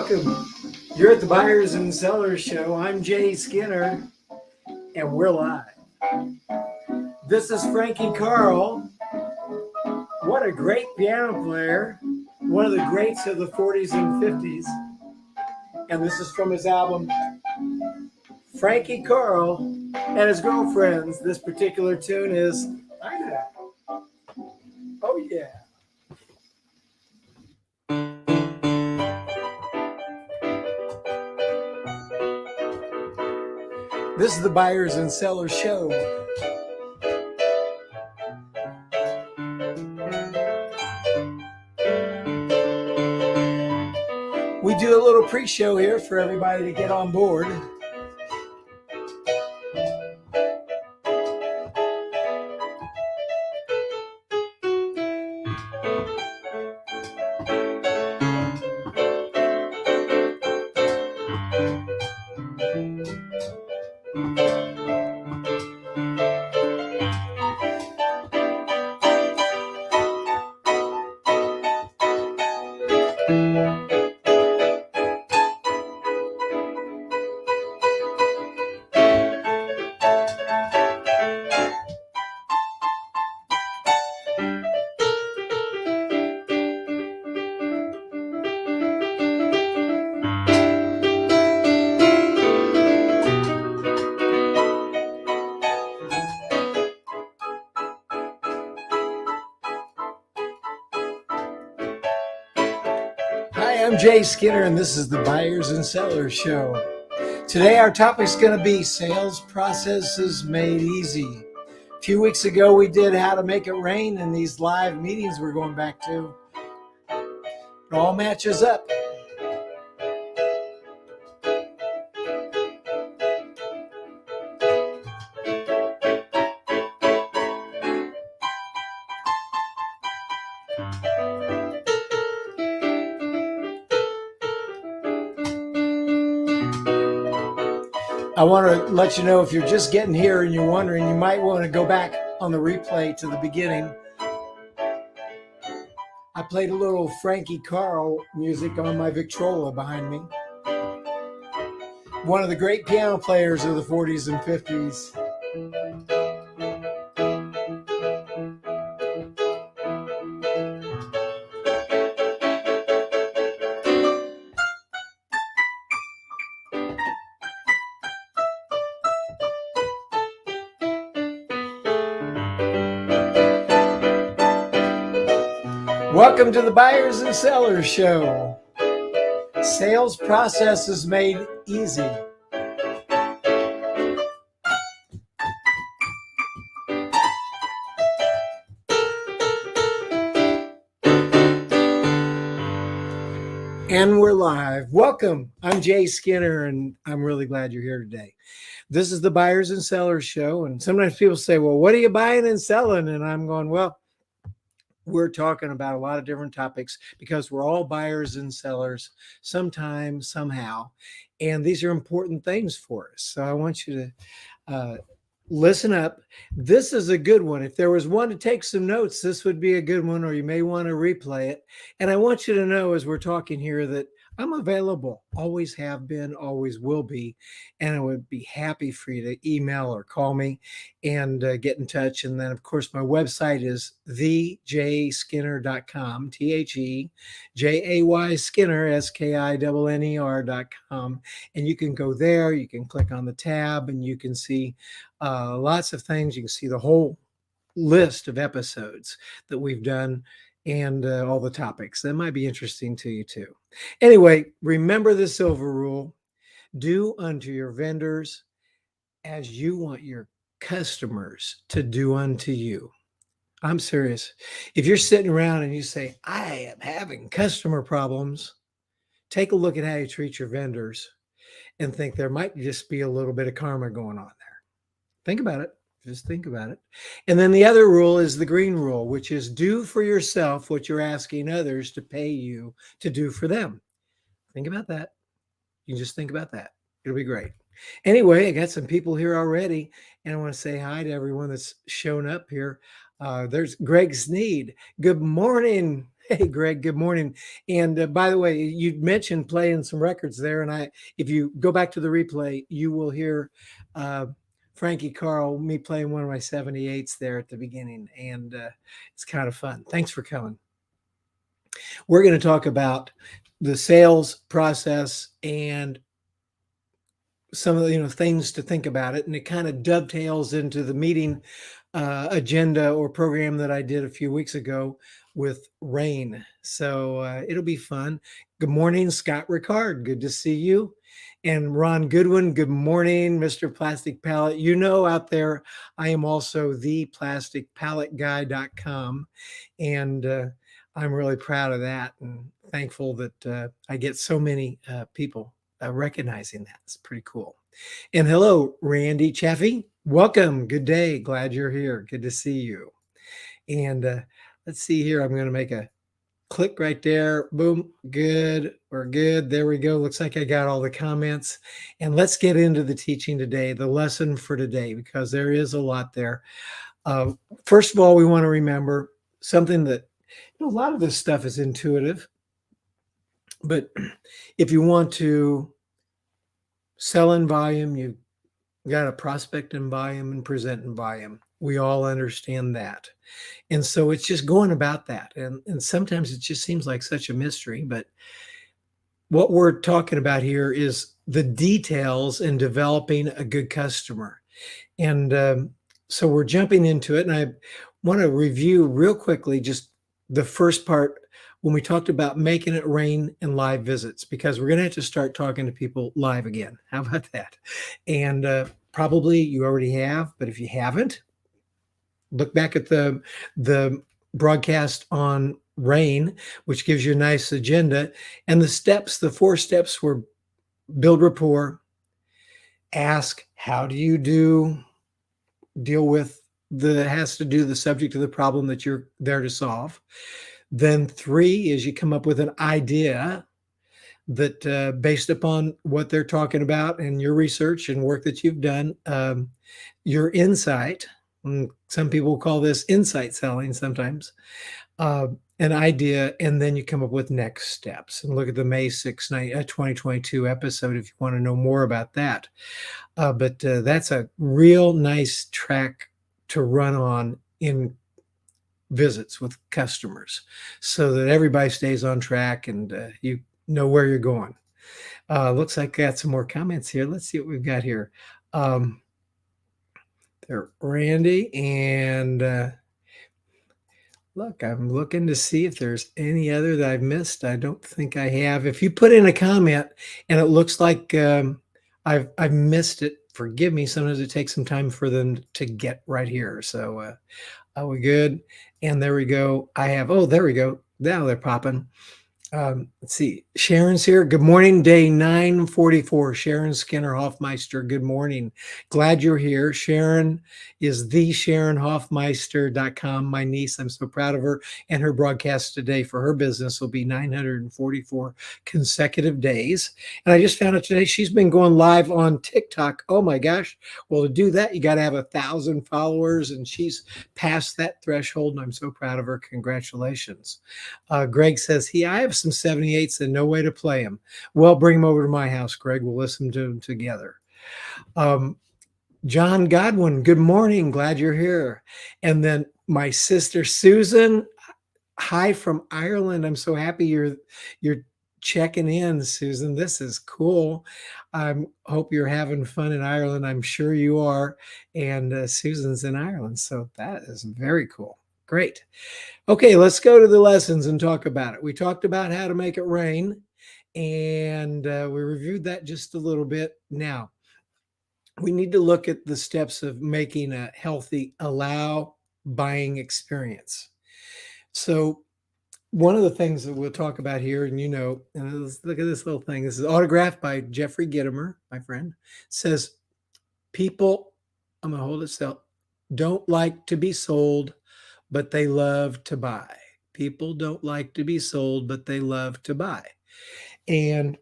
Welcome. You're at the Buyers and Sellers Show. I'm Jay Skinner, and we're live. This is Frankie Carl. What a great piano player. One of the greats of the 40s and 50s. And this is from his album, Frankie Carl and His Girlfriends. This particular tune is, I know. Oh, yeah. This is the Buyers and Sellers Show. We do a little pre-show here for everybody to get on board. I'm Jay Skinner, and this is the Buyers and Sellers Show. Today, our topic is going to be sales processes made easy. A few weeks ago, we did how to make it rain in these live meetings we're going back to. It all matches up. I want to let you know, if you're just getting here and you're wondering, you might want to go back on the replay to the beginning. I played a little Frankie Carl music on my Victrola behind me. One of the great piano players of the 40s and 50s. Welcome to the Buyers and Sellers Show. Sales processes made easy. And we're live. Welcome. I'm Jay Skinner, and I'm really glad you're here today. This is the Buyers and Sellers Show, and sometimes people say, well, what are you buying and selling? And I'm going, well, we're talking about a lot of different topics because we're all buyers and sellers sometime, somehow. And these are important things for us. So I want you to listen up. This is a good one. If there was one to take some notes, this would be a good one, or you may want to replay it. And I want you to know, as we're talking here, that I'm available, always have been, always will be, and I would be happy for you to email or call me and get in touch. And then, of course, my website is thejayskinner.com, TheJay Skinner, SKINNER.com. And you can go there, you can click on the tab, and you can see lots of things. You can see the whole list of episodes that we've done and all the topics. That might be interesting to you too. Anyway, remember the silver rule. Do unto your vendors as you want your customers to do unto you. I'm serious. If you're sitting around and you say, I am having customer problems, take a look at how you treat your vendors and think there might just be a little bit of karma going on there. Think about it. Just think about it. And then the other rule is the green rule, which is do for yourself what you're asking others to pay you to do for them. Think about that. You can just think about that. It'll be great. Anyway, I got some people here already, and I want to say hi to everyone that's shown up here. There's Greg Sneed. Good morning. Hey, Greg, good morning. And by the way, you mentioned playing some records there. And if you go back to the replay, you will hear uh, Frankie Carl, me playing one of my 78s there at the beginning. And it's kind of fun. Thanks for coming. We're going to talk about the sales process and some of the things to think about it, and it kind of dovetails into the meeting agenda or program that I did a few weeks ago with Rain. So it'll be fun. Good morning, Scott Ricard. Good to see you. And Ron Goodwin, good morning, Mr. Plastic Palette. Out there, I am also the plasticpalletguy.com. And I'm really proud of that and thankful that I get so many people recognizing that. It's pretty cool. And hello, Randy Chaffee. Welcome. Good day. Glad you're here. Good to see you. And let's see here. I'm going to make a click right there. Boom. Good. We're good. There we go. Looks like I got all the comments. And let's get into the teaching today, the lesson for today, because there is a lot there. First of all, we want to remember something that a lot of this stuff is intuitive. But if you want to sell in volume, you've got to prospect in volume and present in volume. We all understand that. And so it's just going about that. And sometimes it just seems like such a mystery. But what we're talking about here is the details in developing a good customer. And so we're jumping into it. And I want to review real quickly just the first part when we talked about making it rain and live visits, because we're going to have to start talking to people live again. How about that? And probably you already have, but if you haven't, look back at the broadcast on rain, which gives you a nice agenda. And the 4 steps were build rapport, ask, how do you deal with the subject of the problem that you're there to solve. Then 3 is you come up with an idea that based upon what they're talking about and your research and work that you've done, your insight, some people call this insight selling sometimes, an idea, and then you come up with next steps. And look at the May 6, 2022 episode if you want to know more about that. But that's a real nice track to run on in visits with customers so that everybody stays on track and you know where you're going. Looks like I got some more comments here. Let's see what we've got here. There, Randy, and look, I'm looking to see if there's any other that I've missed. I don't think I have. If you put in a comment and it looks like I've missed it, forgive me. Sometimes it takes some time for them to get right here. So are we good? And there we go. There we go. Now they're popping. Let's see. Sharon's here. Good morning. Day 944. Sharon Skinner Hoffmeister. Good morning. Glad you're here. Sharon is the SharonHoffmeister.com. My niece. I'm so proud of her. And her broadcast today for her business will be 944 consecutive days. And I just found out today she's been going live on TikTok. Oh my gosh. Well, to do that, you got to have 1,000 followers, and she's past that threshold. And I'm so proud of her. Congratulations. Greg says, I have some 78s and no way to play them. Well, bring them over to my house, Greg. We'll listen to them together. John Godwin, good morning. Glad you're here. And then my sister Susan, hi from Ireland. I'm so happy you're checking in, Susan. This is cool. I hope you're having fun in Ireland. I'm sure you are. And Susan's in Ireland, so that is very cool. Great. Okay, let's go to the lessons and talk about it. We talked about how to make it rain, and we reviewed that just a little bit. Now, we need to look at the steps of making a healthy buying experience. So one of the things that we'll talk about here, and let's look at this little thing. This is autographed by Jeffrey Gitomer, my friend. Says, people, I'm going to hold it still, don't like to be sold, but they love to buy. People don't like to be sold, but they love to buy. And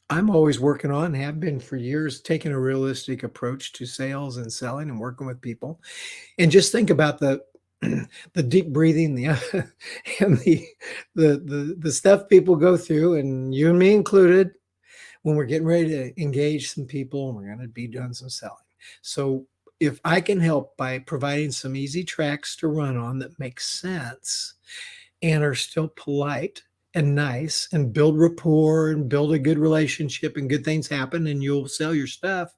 I'm always working on, have been for years, taking a realistic approach to sales and selling and working with people. And just think about the deep breathing, the and the stuff people go through, and you and me included, when we're getting ready to engage some people and we're going to be doing some selling. So if I can help by providing some easy tracks to run on that make sense and are still polite and nice and build rapport and build a good relationship and good things happen and you'll sell your stuff,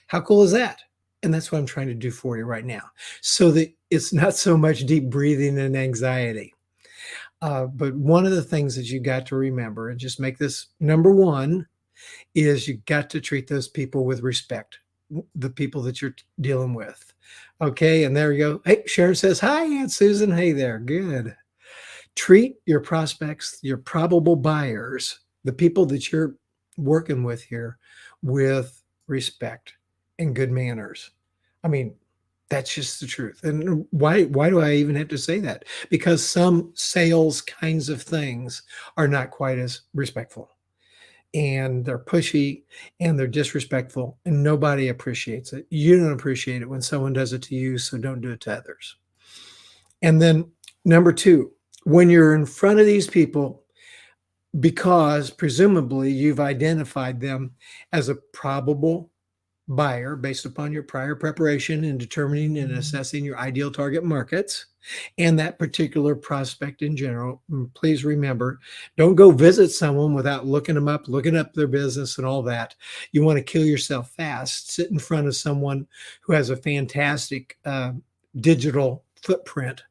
how cool is that? And that's what I'm trying to do for you right now, so that it's not so much deep breathing and anxiety. But one of the things that you got to remember, and just make this number one, is you got to treat those people with respect, the people that you're dealing with. Okay, and there you go. Hey, Sharon says, hi, Aunt Susan. Hey there, good. Treat your prospects, your probable buyers, the people that you're working with here, with respect and good manners. I mean, that's just the truth. And why do I even have to say that? Because some sales kinds of things are not quite as respectful, and they're pushy and they're disrespectful, and nobody appreciates it. You don't appreciate it when someone does it to you, so don't do it to others. And then number two, when you're in front of these people, because presumably you've identified them as a probable buyer based upon your prior preparation in determining and assessing your ideal target markets and that particular prospect in general. Please remember, don't go visit someone without looking them up, looking up their business and all that. You want to kill yourself fast. Sit in front of someone who has a fantastic digital footprint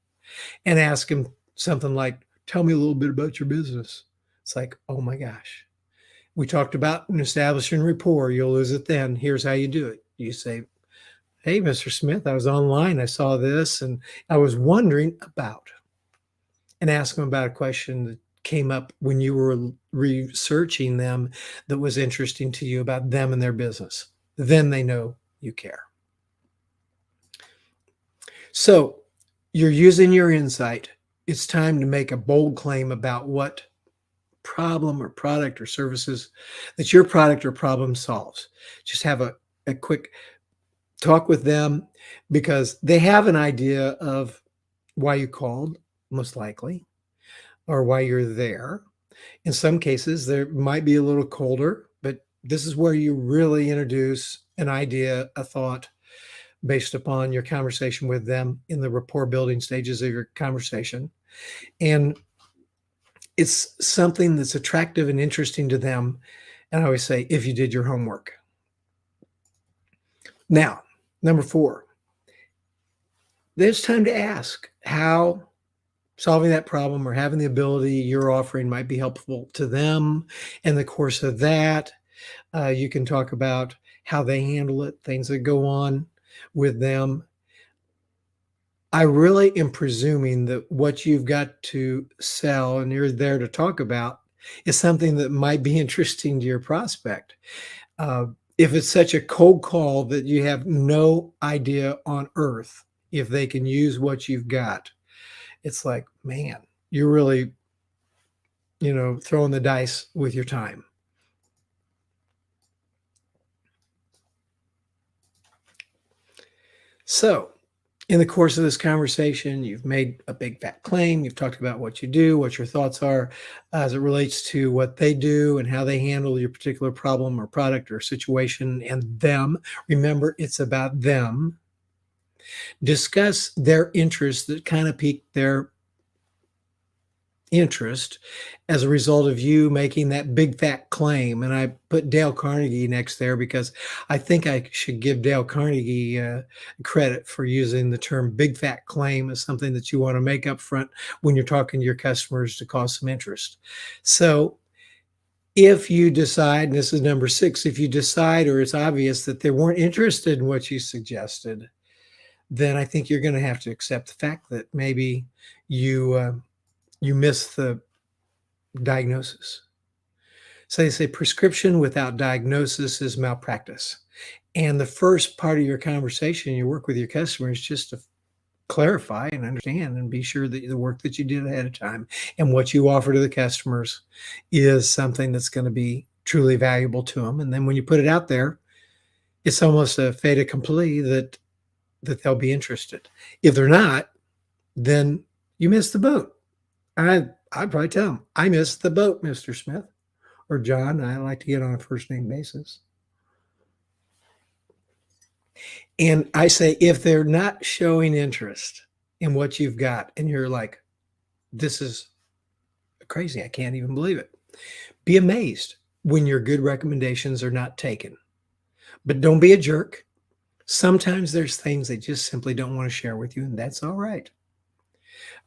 and ask them something like, tell me a little bit about your business. It's like, oh my gosh. We talked about establishing rapport. You'll lose it then. Here's how you do it. You say, hey, Mr. Smith, I was online. I saw this and I was wondering about, and ask them about a question that came up when you were researching them that was interesting to you about them and their business. Then they know you care. So you're using your insight. It's time to make a bold claim about what problem or product or services that your product or problem solves. Just have a quick talk with them, because they have an idea of why you called, most likely, or why you're there. In some cases, there might be a little colder, but this is where you really introduce an idea, a thought, based upon your conversation with them in the rapport building stages of your conversation. And it's something that's attractive and interesting to them. And I always say, if you did your homework. Now, number four, there's time to ask how solving that problem or having the ability you're offering might be helpful to them. In the course of that, you can talk about how they handle it, things that go on with them. I really am presuming that what you've got to sell and you're there to talk about is something that might be interesting to your prospect. If it's such a cold call that you have no idea on earth if they can use what you've got, it's like, man, you're really, throwing the dice with your time. So, in the course of this conversation, you've made a big fat claim. You've talked about what you do, what your thoughts are as it relates to what they do and how they handle your particular problem or product or situation and them. Remember, it's about them. Discuss their interests that kind of pique their interest as a result of you making that big fat claim. And I put Dale Carnegie next there because I think I should give Dale Carnegie credit for using the term big fat claim as something that you want to make up front when you're talking to your customers to cause some interest. So if you decide, and this is number 6, if you decide or it's obvious that they weren't interested in what you suggested, then I think you're going to have to accept the fact that maybe you miss the diagnosis. So they say prescription without diagnosis is malpractice. And the first part of your conversation, you work with your customers just to clarify and understand and be sure that the work that you did ahead of time and what you offer to the customers is something that's going to be truly valuable to them. And then when you put it out there, it's almost a fait accompli that they'll be interested. If they're not, then you missed the boat. I'd probably tell them, I missed the boat, Mr. Smith or John. I like to get on a first name basis. And I say, if they're not showing interest in what you've got, and you're like, this is crazy, I can't even believe it. Be amazed when your good recommendations are not taken. But don't be a jerk. Sometimes there's things they just simply don't want to share with you, and that's all right.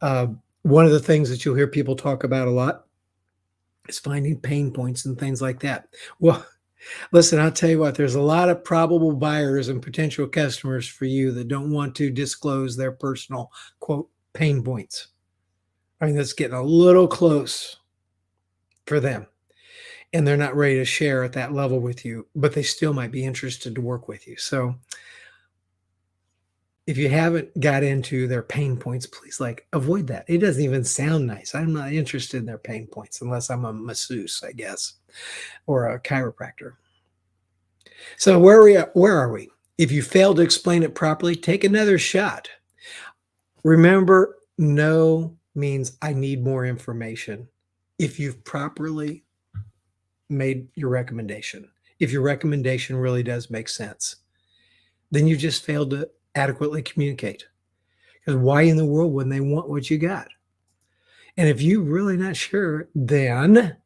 One of the things that you'll hear people talk about a lot is finding pain points and things like that. Well, listen, I'll tell you what, there's a lot of probable buyers and potential customers for you that don't want to disclose their personal, quote, pain points. I mean, that's getting a little close for them. And they're not ready to share at that level with you, but they still might be interested to work with you. So if you haven't got into their pain points, please avoid that. It doesn't even sound nice. I'm not interested in their pain points unless I'm a masseuse, I guess, or a chiropractor. So where are we? If you fail to explain it properly, take another shot. Remember, no means I need more information. If you've properly made your recommendation, if your recommendation really does make sense, then you just failed to adequately communicate. Because why in the world wouldn't they want what you got? And if you're really not sure, then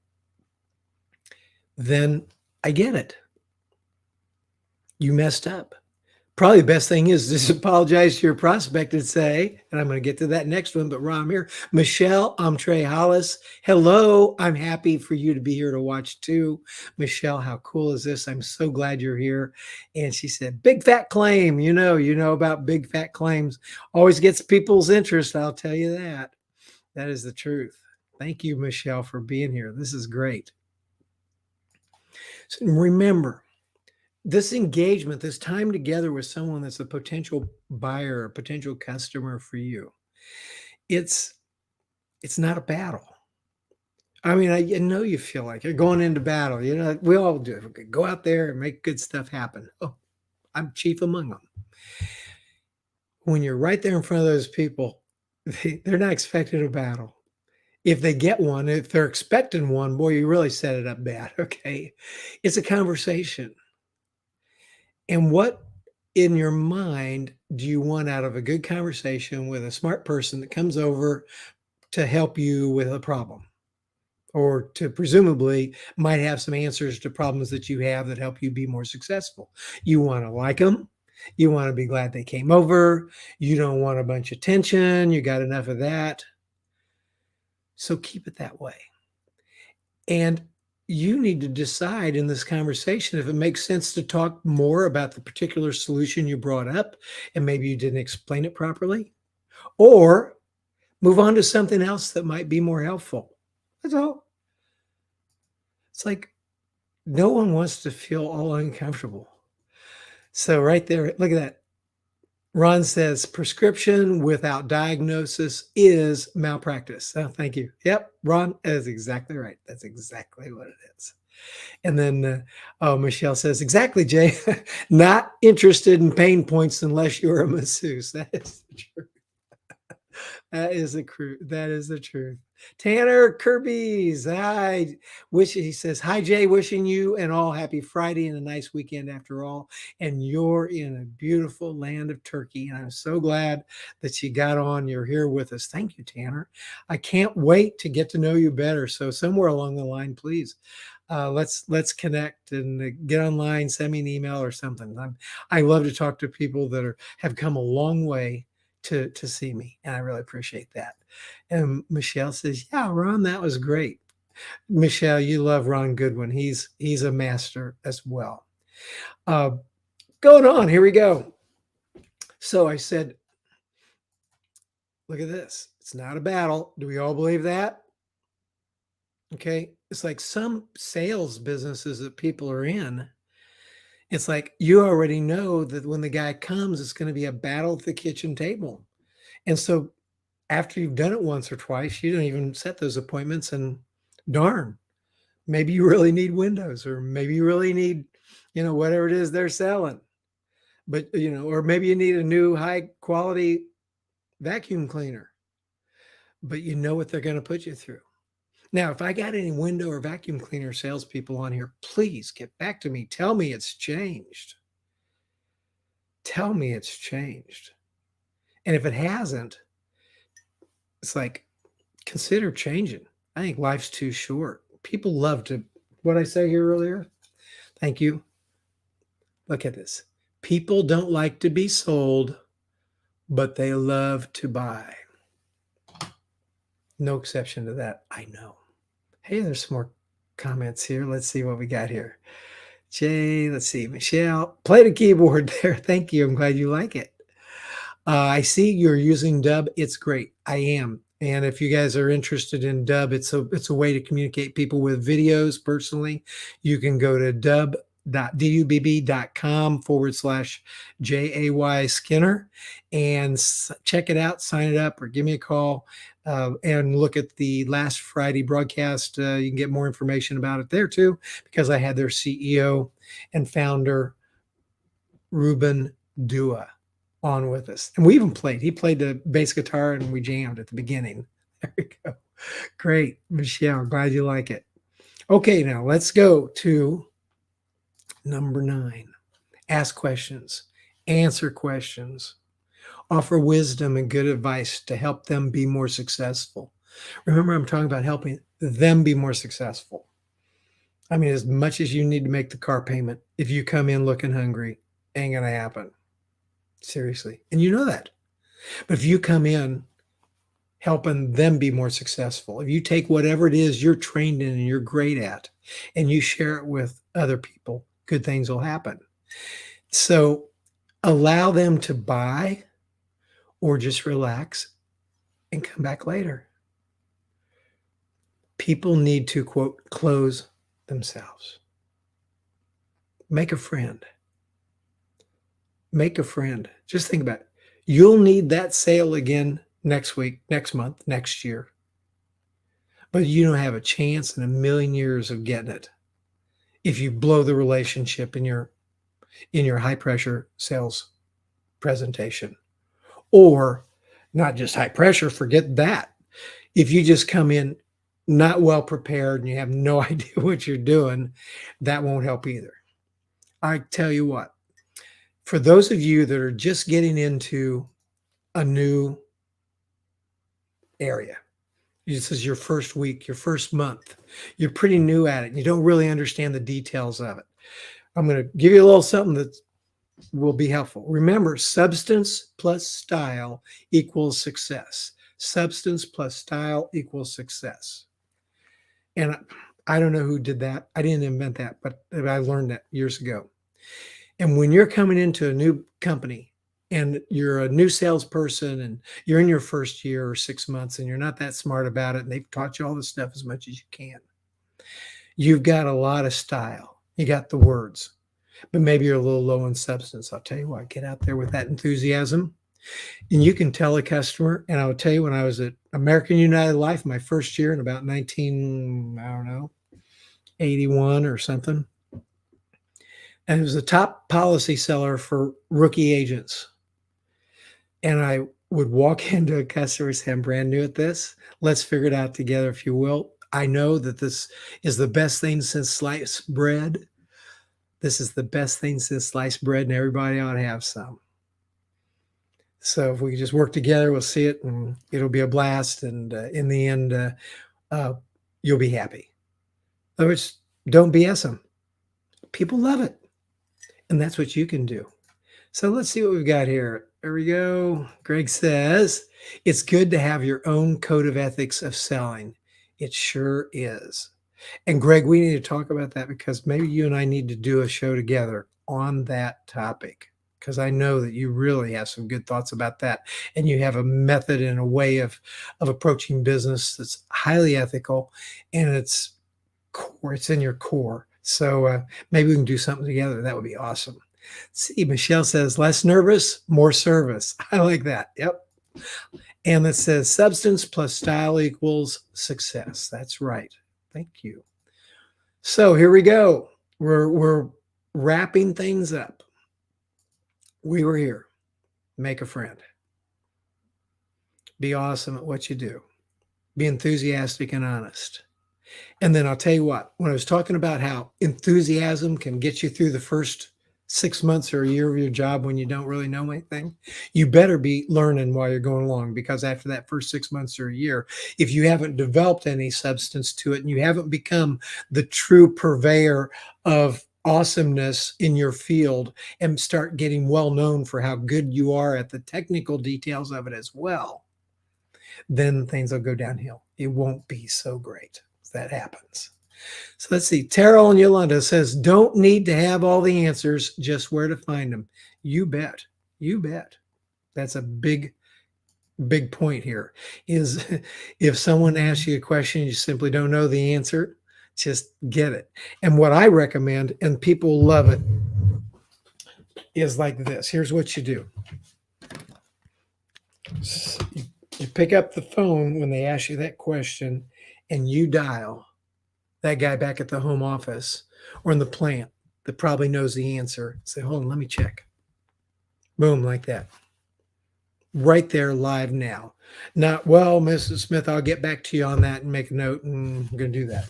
I get it. You messed up. Probably the best thing is just apologize to your prospect and say, and I'm going to get to that next one, but Ron, I'm here. Michelle, I'm Trey Hollis. Hello. I'm happy for you to be here to watch too. Michelle, how cool is this? I'm so glad you're here. And she said, big fat claim. You know about big fat claims. Always gets people's interest. I'll tell you that. That is the truth. Thank you, Michelle, for being here. This is great. So remember, this engagement, this time together with someone that's a potential buyer, a potential customer for you, it's not a battle. I mean, I know you feel like you're going into battle. We all do. Go out there and make good stuff happen. Oh, I'm chief among them. When you're right there in front of those people, they're not expecting a battle. If they get one, if they're expecting one, boy, you really set it up bad. Okay. It's a conversation. And what in your mind do you want out of a good conversation with a smart person that comes over to help you with a problem, or to presumably might have some answers to problems that you have that help you be more successful? You want to like them. You want to be glad they came over. You don't want a bunch of tension. You got enough of that. So keep it that way. And you need to decide in this conversation if it makes sense to talk more about the particular solution you brought up and maybe you didn't explain it properly, or move on to something else that might be more helpful. That's all. It's like no one wants to feel all uncomfortable. So right there, look at that. Ron says prescription without diagnosis is malpractice. Oh, thank you. Yep, Ron is exactly right. That's exactly what it is. And then Michelle says, exactly, Jay. Not interested in pain points unless you're a masseuse. That is the truth. That is the truth. Tanner Kirby's. He says, hi, Jay, wishing you and all happy Friday and a nice weekend after all. And you're in a beautiful land of Turkey. And I'm so glad that you got on. You're here with us. Thank you, Tanner. I can't wait to get to know you better. So somewhere along the line, please, let's connect and get online, send me an email or something. I love to talk to people that have come a long way to see me, and I really appreciate that. And Michelle says, yeah, Ron, that was great. Michelle, you love Ron Goodwin. He's a master as well. Going on, here we go. So I said, look at this. It's not a battle. Do we all believe that? Okay. It's like some sales businesses that people are in. It's like you already know that when the guy comes, it's going to be a battle at the kitchen table. And so after you've done it once or twice, you don't even set those appointments, and darn, maybe you really need windows, or maybe you really need, whatever it is they're selling. But, or maybe you need a new high quality vacuum cleaner. but you know what they're going to put you through. Now, if I got any window or vacuum cleaner salespeople on here, please get back to me. Tell me it's changed. Tell me it's changed. And if it hasn't, it's like, consider changing. I think life's too short. People love to, what I say here earlier? Thank you. Look at this. People don't like to be sold, but they love to buy. No exception to that, I know. Hey, there's some more comments here. Let's see what we got here. Jay, let's see. Michelle, play the keyboard there. Thank you. I'm glad you like it. I see you're using Dub. It's great. I am. And if you guys are interested in Dub, it's a way to communicate people with videos personally. You can go to dubb.com/JAY Skinner and check it out, sign it up, or give me a call and look at the last Friday broadcast. You can get more information about it there too, because I had their CEO and founder, Ruben Dua, on with us. And we even played. He played the bass guitar and we jammed at the beginning. There we go. Great. Michelle, glad you like it. Okay, now let's go to number 9. Ask questions, answer questions, offer wisdom and good advice to help them be more successful. Remember, I'm talking about helping them be more successful. I mean, as much as you need to make the car payment, if you come in looking hungry, ain't going to happen. Seriously. And you know that. But if you come in helping them be more successful, if you take whatever it is you're trained in and you're great at, and you share it with other people, good things will happen. So allow them to buy or just relax and come back later. People need to, quote, close themselves. Make a friend. Make a friend. Just think about it. You'll need that sale again next week, next month, next year. But you don't have a chance in a million years of getting it if you blow the relationship in your high pressure sales presentation. Or not just high pressure, forget that. If you just come in not well prepared and you have no idea what you're doing, that won't help either. I tell you what, for those of you that are just getting into a new area, this is your first week, your first month, you're pretty new at it, and you don't really understand the details of it. I'm going to give you a little something that will be helpful. Remember, substance plus style equals success. Substance plus style equals success. And I don't know who did that. I didn't invent that, but I learned that years ago. And when you're coming into a new company and you're a new salesperson and you're in your first year or 6 months and you're not that smart about it and they've taught you all this stuff as much as you can, you've got a lot of style. You got the words, but maybe you're a little low in substance. I'll tell you what, get out there with that enthusiasm. And you can tell a customer, and I'll tell you, when I was at American United Life, my first year in about 81 or something, and it was the top policy seller for rookie agents. And I would walk into a customer and say, I'm brand new at this. Let's figure it out together, if you will. I know that this is the best thing since sliced bread. This is the best thing since sliced bread, and everybody ought to have some. So if we just work together, we'll see it, and it'll be a blast. And in the end, you'll be happy. In other words, don't BS them. People love it. And that's what you can do. So let's see what we've got here. There we go. Greg says, it's good to have your own code of ethics of selling. It sure is. And Greg, we need to talk about that, because maybe you and I need to do a show together on that topic, because I know that you really have some good thoughts about that. And you have a method and a way of approaching business that's highly ethical, and it's core. It's in your core. So maybe we can do something together. That would be awesome. See, Michelle says, less nervous, more service. I like that. Yep. And it says substance plus style equals success. That's right. Thank you. So here we go. We're wrapping things up. We were here. Make a friend. Be awesome at what you do. Be enthusiastic and honest. And then I'll tell you what, when I was talking about how enthusiasm can get you through the first 6 months or a year of your job when you don't really know anything, you better be learning while you're going along, because after that first 6 months or a year, if you haven't developed any substance to it and you haven't become the true purveyor of awesomeness in your field and start getting well known for how good you are at the technical details of it as well, then things will go downhill. It won't be so great if that happens. So let's see. Terrell and Yolanda says, don't need to have all the answers, just where to find them. You bet. You bet. That's a big point here, is if someone asks you a question, you simply don't know the answer, just get it. And what I recommend, and people love it, is like this. Here's what you do. You pick up the phone when they ask you that question and you dial that guy back at the home office or in the plant that probably knows the answer. Say, hold on, let me check. Boom, like that. Right there, live now. Not, well, Mrs. Smith, I'll get back to you on that and make a note, and I'm going to do that.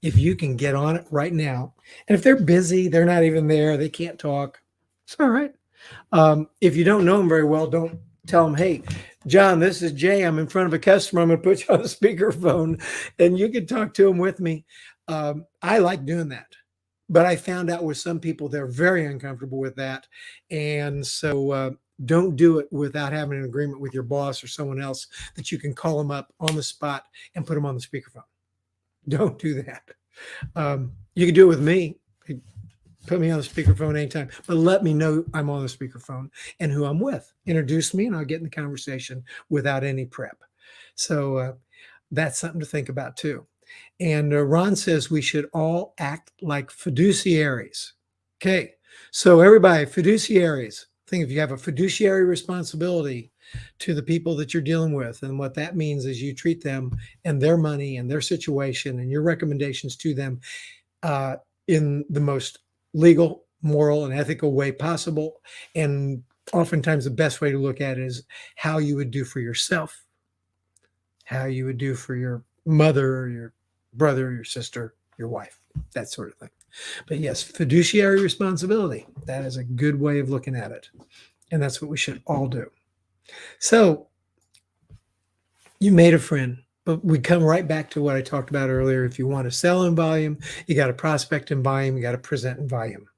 If you can get on it right now, and if they're busy, they're not even there, they can't talk, it's all right. If you don't know them very well, don't tell them, hey, John, this is Jay. I'm in front of a customer. I'm going to put you on a speakerphone and you can talk to them with me. I like doing that, but I found out with some people, they're very uncomfortable with that. And so don't do it without having an agreement with your boss or someone else that you can call them up on the spot and put them on the speakerphone. Don't do that. You can do it with me. Put me on the speakerphone anytime, but let me know I'm on the speakerphone and who I'm with. Introduce me and I'll get in the conversation without any prep. So that's something to think about too. And Ron says we should all act like fiduciaries. Okay, so everybody, fiduciaries. Think if you have a fiduciary responsibility to the people that you're dealing with, and what that means is you treat them and their money and their situation and your recommendations to them in the most legal, moral, and ethical way possible. And oftentimes the best way to look at it is how you would do for yourself, how you would do for your mother or your brother, your sister, your wife, that sort of thing. But yes, fiduciary responsibility, that is a good way of looking at it. And that's what we should all do. So you made a friend, but we come right back to what I talked about earlier. If you want to sell in volume, you got to prospect in volume, you got to present in volume.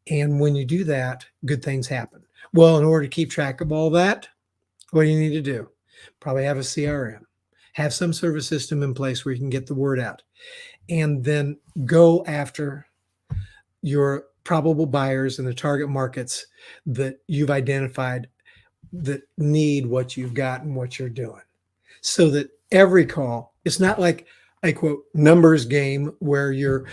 And when you do that, good things happen. Well, in order to keep track of all that, what do you need to do? Probably have a CRM, have some sort of a system in place where you can get the word out, and then go after your probable buyers in the target markets that you've identified that need what you've got and what you're doing. So that every call, it's not like a quote numbers game where you're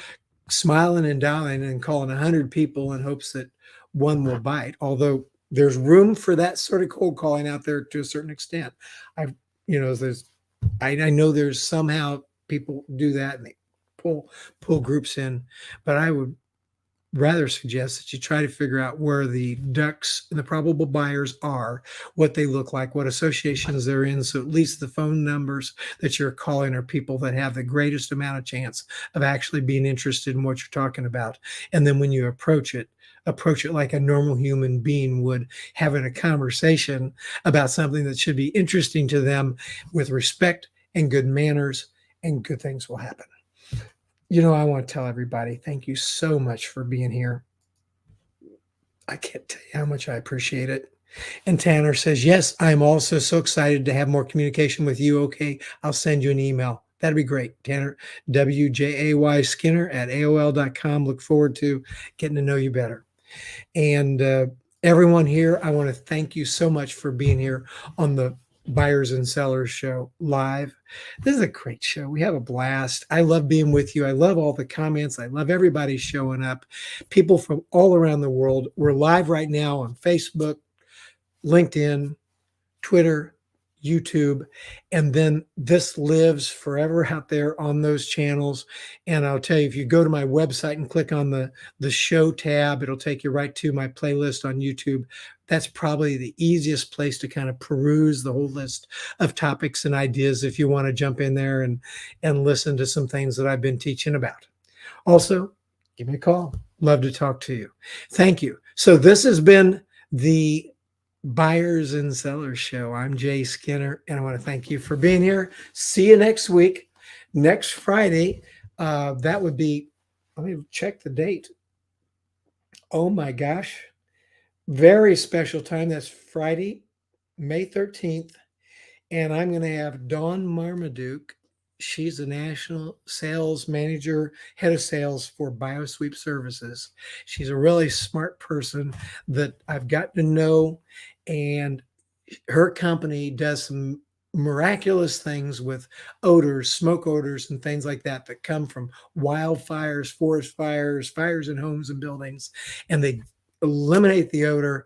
smiling and dialing and calling 100 people in hopes that one will bite. Although there's room for that sort of cold calling out there to a certain extent. I know there's somehow people do that and they pull groups in, but I would rather suggest that you try to figure out where the ducks and the probable buyers are, what they look like, what associations they're in. So at least the phone numbers that you're calling are people that have the greatest amount of chance of actually being interested in what you're talking about. And then when you approach it like a normal human being would, having a conversation about something that should be interesting to them with respect and good manners, and good things will happen. I want to tell everybody, thank you so much for being here. I can't tell you how much I appreciate it. And Tanner says, yes, I'm also so excited to have more communication with you. Okay, I'll send you an email. That'd be great. Tanner, WJAY Skinner at AOL.com. Look forward to getting to know you better. And everyone here, I want to thank you so much for being here on the Buyers and Sellers Show live. This is a great show. We have a blast. I love being with you. I love all the comments. I love everybody showing up. People from all around the world. We're live right now on Facebook, LinkedIn, Twitter, YouTube, and then this lives forever out there on those channels. And I'll tell you, if you go to my website and click on the show tab, it'll take you right to my playlist on YouTube. That's probably the easiest place to kind of peruse the whole list of topics and ideas if you want to jump in there and listen to some things that I've been teaching about. Also, give me a call. Love to talk to you. Thank you. So this has been the Buyers and Sellers Show. I'm Jay Skinner, and I want to thank you for being here. See you next week, next Friday. That would be, let me check the date. Oh my gosh. Very special time. That's Friday, May 13th. And I'm going to have Dawn Marmaduke. She's a national sales manager, head of sales for BioSweep Services. She's a really smart person that I've gotten to know, and her company does some miraculous things with odors, smoke odors, and things like that that come from wildfires, forest fires, fires in homes and buildings, and they eliminate the odor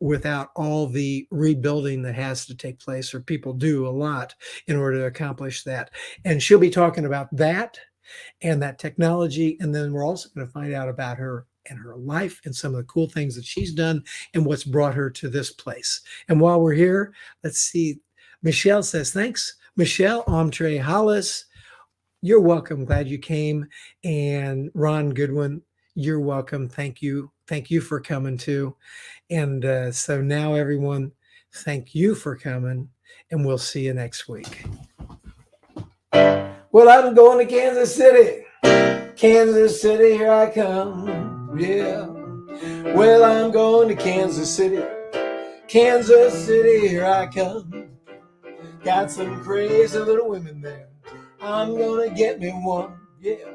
without all the rebuilding that has to take place, or people do a lot in order to accomplish that. And she'll be talking about that and that technology. And then we're also going to find out about her and her life and some of the cool things that she's done and what's brought her to this place. And while we're here, let's see. Michelle says, thanks. Michelle Omtre Hollis, you're welcome. Glad you came. And Ron Goodwin, you're welcome. Thank you. Thank you for coming too. And so now, everyone, thank you for coming, and we'll see you next week. Well, I'm going to Kansas City. Kansas City, here I come. Yeah. Well, I'm going to Kansas City. Kansas City, here I come. Got some crazy little women there. I'm going to get me one. Yeah.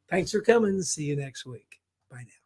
Thanks for coming. See you next week. Bye now.